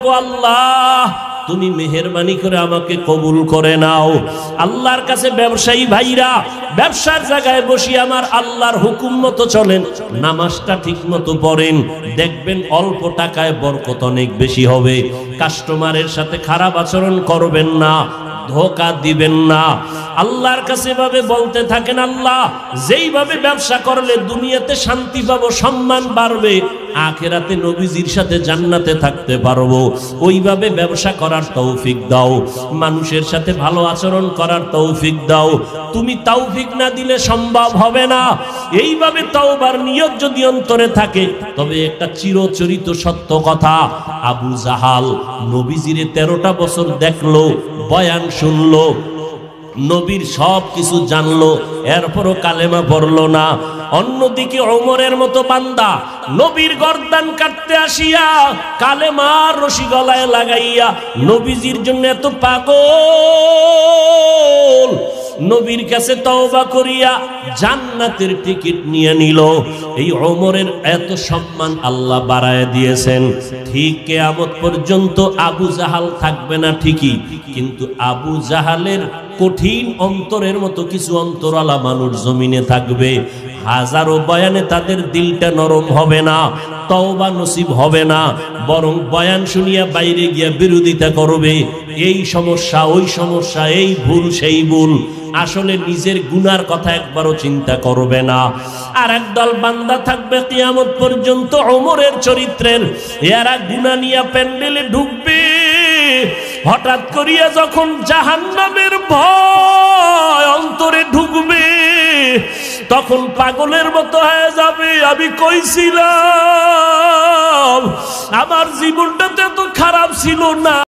আল্লাহ তুমি মেহেরবানি করে আমাকে কবুল করে নাও। আল্লাহর কাছে ব্যবসায়ী ভাইরা ব্যবসার জায়গায় বসে আমার আল্লাহর হুকুম মতো চলেন, নামাজটা ঠিক মতো পড়েন, দেখবেন অল্প টাকায় বরকত অনেক বেশি হবে। কাস্টমারের সাথে খারাপ আচরণ করবেন না, ধোঁকা দিবেন না। আল্লাহর কাছে এভাবে বলতে থাকেন, আল্লাহ যেইভাবে ব্যবসা করলে দুনিয়াতে শান্তি পাবো, সম্মান বাড়বে, আখিরাতে নবীজির সাথে জান্নাতে থাকতে পারবো, ওইভাবে ব্যবসা করার তৌফিক দাও। মানুষের সাথে ভালো আচরণ করার তৌফিক দাও। তুমি তৌফিক না দিলে সম্ভব হবে না। এইভাবে তওবার নিয়ত যদি অন্তরে থাকে, তবে একটা চিরচরিত সত্য কথা, আবু জাহাল নবীজিরে 13টা বছর দেখলো, বয়ান শুনলো, নবীর সব কিছু জানলো, এরপরও কালেমা পড়লো না। অন্যদিকে ওমরের মতো বান্দা নবীর গর্দান কাটতে আসিয়া কালেমার রশি গলায় লাগাইয়া নবীজির জন্য এত পাগল, নবীর কাছে তওবা করিয়া জান্নাতের টিকিট নিয়ে নিল। এই ওমরের এত সম্মান আল্লাহ বাড়ায় দিয়েছেন। ঠিক কিয়ামত পর্যন্ত আবু জাহাল থাকবে না ঠিকই, কিন্তু আবু জাহালের কঠিন অন্তরের মতো কিছু অন্তরালা মানুষ জমিনে থাকবে। হাজারো বয়ানে তাদের দিলটা নরম হবে না, তওবা নসিব হবে না, বরং বয়ান শুনিয়া বাইরে গিয়া বিরোধিতা করবে। এই সমস্যা, ওই সমস্যা, এই ভুল, সেই ভুল, আসলে নিজের গুনার কথা একবারও চিন্তা করবে না। আর একদল বান্দা থাকবে কিয়ামত পর্যন্ত ওমরের চরিত্রের, এরা গুনাহ নিয়ে প্যান্ডেলে ঢুকবে। হঠাৎ করিয়া যখন জাহান্নামের ভয় অন্তরে ঢুকবে, তখন পাগলের মতো হয়ে যাবে। আমি কইছিলাম আমার জীবনটা তো এত খারাপ ছিল না।